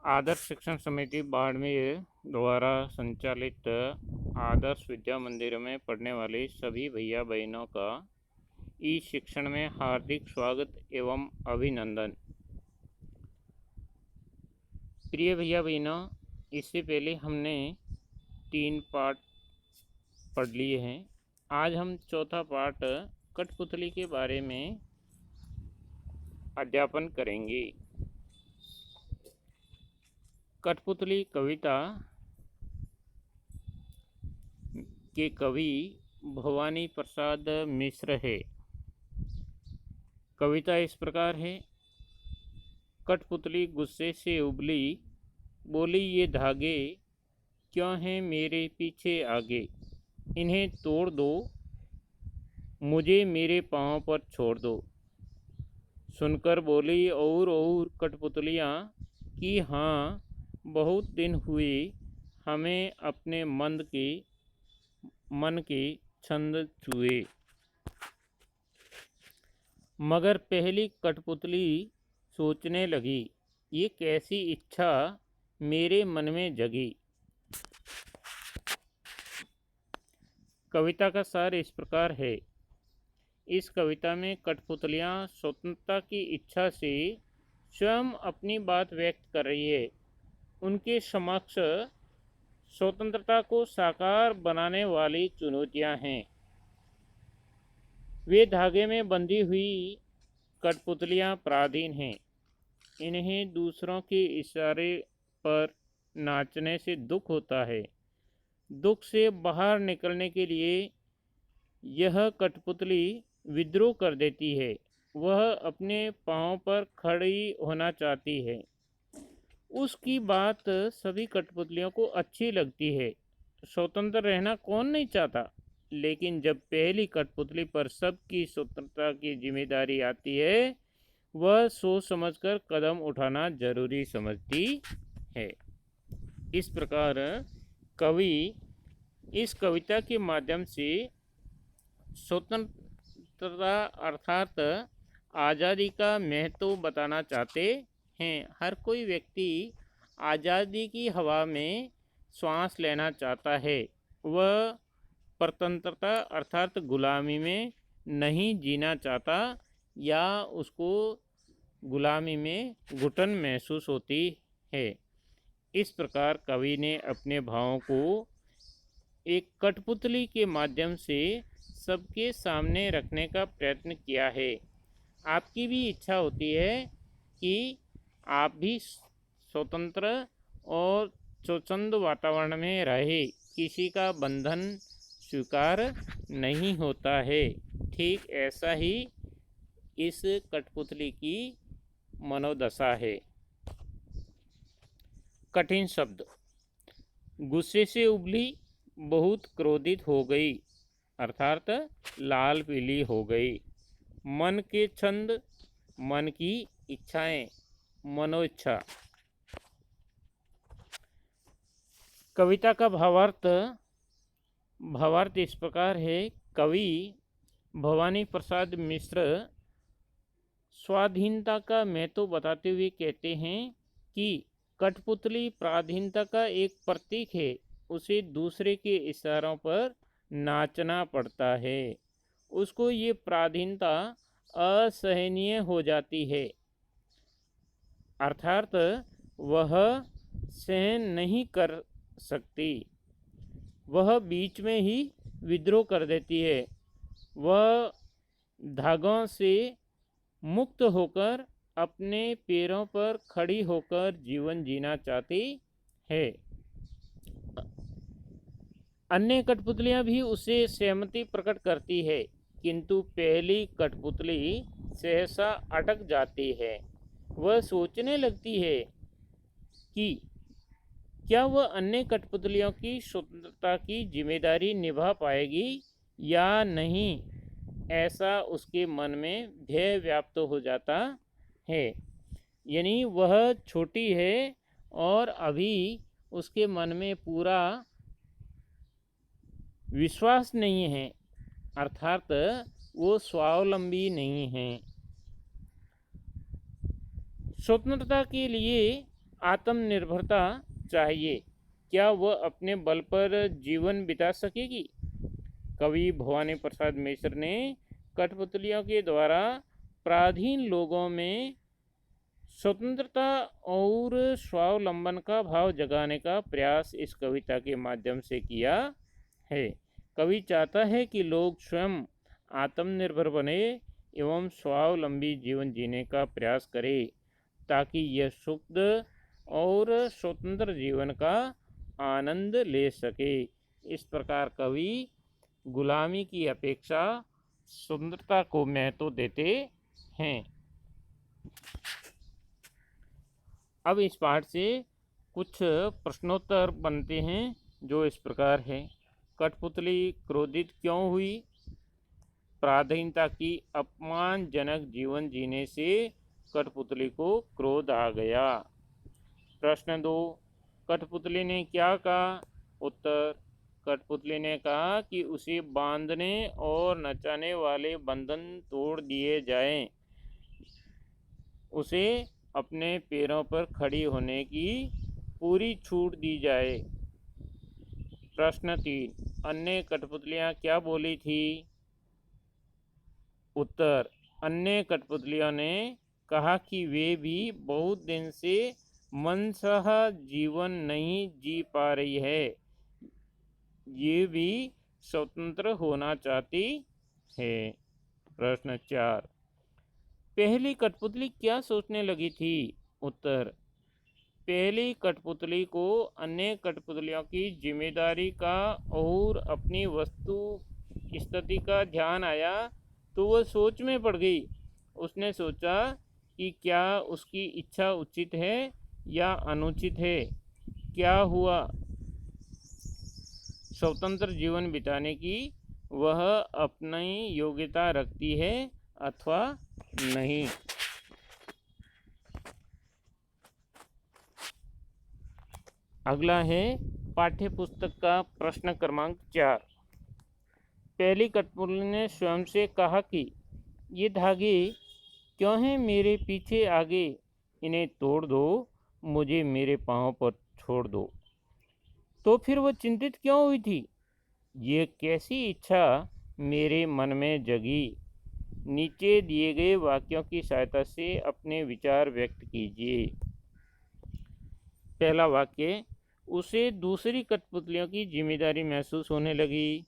आदर्श शिक्षण समिति बाड़मेर द्वारा संचालित आदर्श विद्या मंदिर में पढ़ने वाले सभी भैया बहनों का ई शिक्षण में हार्दिक स्वागत एवं अभिनंदन। प्रिय भैया बहनों, इससे पहले हमने 3 पाठ पढ़ लिए हैं। आज हम चौथा पाठ कठपुतली के बारे में अध्यापन करेंगे। कठपुतली कविता के कवि भवानी प्रसाद मिश्र है। कविता इस प्रकार है। कठपुतली गुस्से से उबली, बोली ये धागे क्यों हैं मेरे पीछे आगे, इन्हें तोड़ दो, मुझे मेरे पाँव पर छोड़ दो। सुनकर बोली और कठपुतलियाँ कि हाँ, बहुत दिन हुए हमें अपने मन के छंद छुए। मगर पहली कठपुतली सोचने लगी, ये कैसी इच्छा मेरे मन में जगी। कविता का सार इस प्रकार है। इस कविता में कठपुतलियाँ स्वतंत्रता की इच्छा से स्वयं अपनी बात व्यक्त कर रही है। उनके समक्ष स्वतंत्रता को साकार बनाने वाली चुनौतियाँ हैं। वे धागे में बंधी हुई कठपुतलियाँ पराधीन हैं। इन्हें दूसरों के इशारे पर नाचने से दुख होता है। दुख से बाहर निकलने के लिए यह कठपुतली विद्रोह कर देती है। वह अपने पाँव पर खड़ी होना चाहती है। उसकी बात सभी कठपुतलियों को अच्छी लगती है। स्वतंत्र रहना कौन नहीं चाहता, लेकिन जब पहली कठपुतली पर सबकी स्वतंत्रता की जिम्मेदारी आती है, वह सोच समझकर कदम उठाना जरूरी समझती है। इस प्रकार कवि इस कविता के माध्यम से स्वतंत्रता अर्थात आज़ादी का महत्व बताना चाहते हैं। हर कोई व्यक्ति आज़ादी की हवा में सांस लेना चाहता है। वह परतंत्रता अर्थात गुलामी में नहीं जीना चाहता या उसको गुलामी में घुटन महसूस होती है। इस प्रकार कवि ने अपने भावों को एक कठपुतली के माध्यम से सबके सामने रखने का प्रयत्न किया है। आपकी भी इच्छा होती है कि आप भी स्वतंत्र और स्वच्छंद वातावरण में रहे। किसी का बंधन स्वीकार नहीं होता है। ठीक ऐसा ही इस कठपुतली की मनोदशा है। कठिन शब्द। गुस्से से उबली, बहुत क्रोधित हो गई अर्थात लाल पीली हो गई। मन के छंद, मन की इच्छाएं, मनोइच्छा। कविता का भावार्थ इस प्रकार है। कवि भवानी प्रसाद मिश्र स्वाधीनता का महत्व बताते हुए कहते हैं कि कठपुतली पराधीनता का एक प्रतीक है। उसे दूसरे के इशारों पर नाचना पड़ता है। उसको ये पराधीनता असहनीय हो जाती है, अर्थात वह सहन नहीं कर सकती। वह बीच में ही विद्रोह कर देती है। वह धागों से मुक्त होकर अपने पैरों पर खड़ी होकर जीवन जीना चाहती है। अन्य कठपुतलियां भी उसे सहमति प्रकट करती है, किंतु पहली कठपुतली सहसा अटक जाती है। वह सोचने लगती है कि क्या वह अन्य कठपुतलियों की स्वतंत्रता की जिम्मेदारी निभा पाएगी या नहीं। ऐसा उसके मन में भय व्याप्त हो जाता है। यानी वह छोटी है और अभी उसके मन में पूरा विश्वास नहीं है, अर्थात वो स्वावलंबी नहीं है। स्वतंत्रता के लिए आत्मनिर्भरता चाहिए, क्या वह अपने बल पर जीवन बिता सकेगी? कवि भवानी प्रसाद मिश्र ने कठपुतलियों के द्वारा पराधीन लोगों में स्वतंत्रता और स्वावलंबन का भाव जगाने का प्रयास इस कविता के माध्यम से किया है। कवि चाहता है कि लोग स्वयं आत्मनिर्भर बने एवं स्वावलंबी जीवन जीने का प्रयास करें, ताकि यह सुख और स्वतंत्र जीवन का आनंद ले सके। इस प्रकार कवि गुलामी की अपेक्षा स्वतंत्रता को महत्व देते हैं। अब इस पाठ से कुछ प्रश्नोत्तर बनते हैं, जो इस प्रकार है। कठपुतली क्रोधित क्यों हुई? पराधीनता की अपमानजनक जीवन जीने से कठपुतली को क्रोध आ गया। प्रश्न 2, कठपुतली ने क्या कहा? उत्तर, कठपुतली ने कहा कि उसे बांधने और नचाने वाले बंधन तोड़ दिए जाएं, उसे अपने पैरों पर खड़ी होने की पूरी छूट दी जाए। प्रश्न 3, अन्य कठपुतलियां क्या बोली थी? उत्तर, अन्य कठपुतलियों ने कहा कि वे भी बहुत दिन से मनसह जीवन नहीं जी पा रही है, ये भी स्वतंत्र होना चाहती है। प्रश्न 4, पहली कठपुतली क्या सोचने लगी थी? उत्तर, पहली कठपुतली को अन्य कठपुतलियों की जिम्मेदारी का और अपनी वस्तु स्थिति का ध्यान आया तो वह सोच में पड़ गई। उसने सोचा कि क्या उसकी इच्छा उचित है या अनुचित है। क्या हुआ? स्वतंत्र जीवन बिताने की वह अपनी योग्यता रखती है अथवा नहीं। अगला है पाठ्य पुस्तक का प्रश्न क्रमांक 4। पहली कठपुतली ने स्वयं से कहा कि ये धागे क्यों हैं मेरे पीछे आगे, इन्हें तोड़ दो, मुझे मेरे पाँव पर छोड़ दो। तो फिर वह चिंतित क्यों हुई थी? ये कैसी इच्छा मेरे मन में जगी? नीचे दिए गए वाक्यों की सहायता से अपने विचार व्यक्त कीजिए। पहला वाक्य, उसे दूसरी कठपुतलियों की जिम्मेदारी महसूस होने लगी,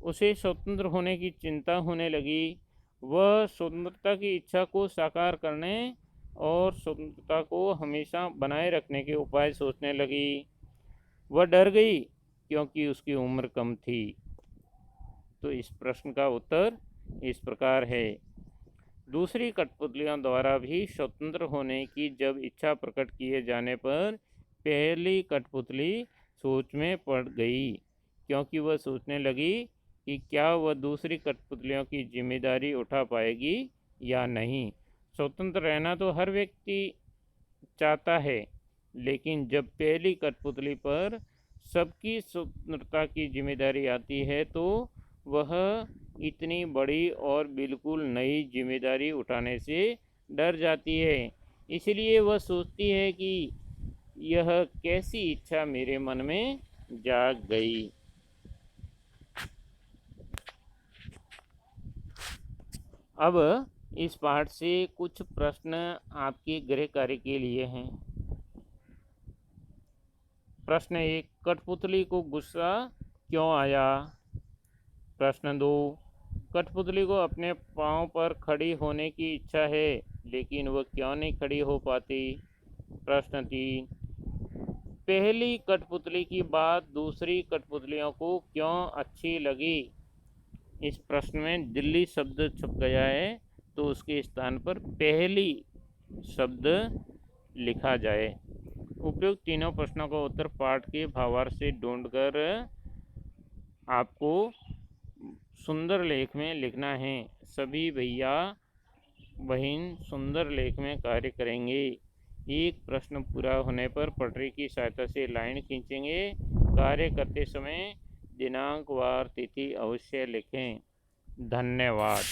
उसे स्वतंत्र होने की चिंता होने लगी, वह स्वतंत्रता की इच्छा को साकार करने और स्वतंत्रता को हमेशा बनाए रखने के उपाय सोचने लगी। वह डर गई क्योंकि उसकी उम्र कम थी। तो इस प्रश्न का उत्तर इस प्रकार है। दूसरी कठपुतलियों द्वारा भी स्वतंत्र होने की जब इच्छा प्रकट किए जाने पर पहली कठपुतली सोच में पड़ गई, क्योंकि वह सोचने लगी कि क्या वह दूसरी कठपुतलियों की जिम्मेदारी उठा पाएगी या नहीं। स्वतंत्र रहना तो हर व्यक्ति चाहता है, लेकिन जब पहली कठपुतली पर सबकी स्वतंत्रता की जिम्मेदारी आती है तो वह इतनी बड़ी और बिल्कुल नई जिम्मेदारी उठाने से डर जाती है। इसलिए वह सोचती है कि यह कैसी इच्छा मेरे मन में जाग गई। अब इस पाठ से कुछ प्रश्न आपके गृह कार्य के लिए हैं। प्रश्न 1, कठपुतली को गुस्सा क्यों आया? प्रश्न 2, कठपुतली को अपने पाँव पर खड़ी होने की इच्छा है, लेकिन वह क्यों नहीं खड़ी हो पाती? प्रश्न 3, पहली कठपुतली की बात दूसरी कठपुतलियों को क्यों अच्छी लगी? इस प्रश्न में दिल्ली शब्द छप गया है, तो उसके स्थान पर पहली शब्द लिखा जाए। उपयुक्त तीनों प्रश्नों का उत्तर पाठ के भावार्थ से ढूंढकर आपको सुंदर लेख में लिखना है। सभी भैया बहन सुंदर लेख में कार्य करेंगे। एक प्रश्न पूरा होने पर पटरी की सहायता से लाइन खींचेंगे। कार्य करते समय दिनांक वार तिथि अवश्य लिखें। धन्यवाद।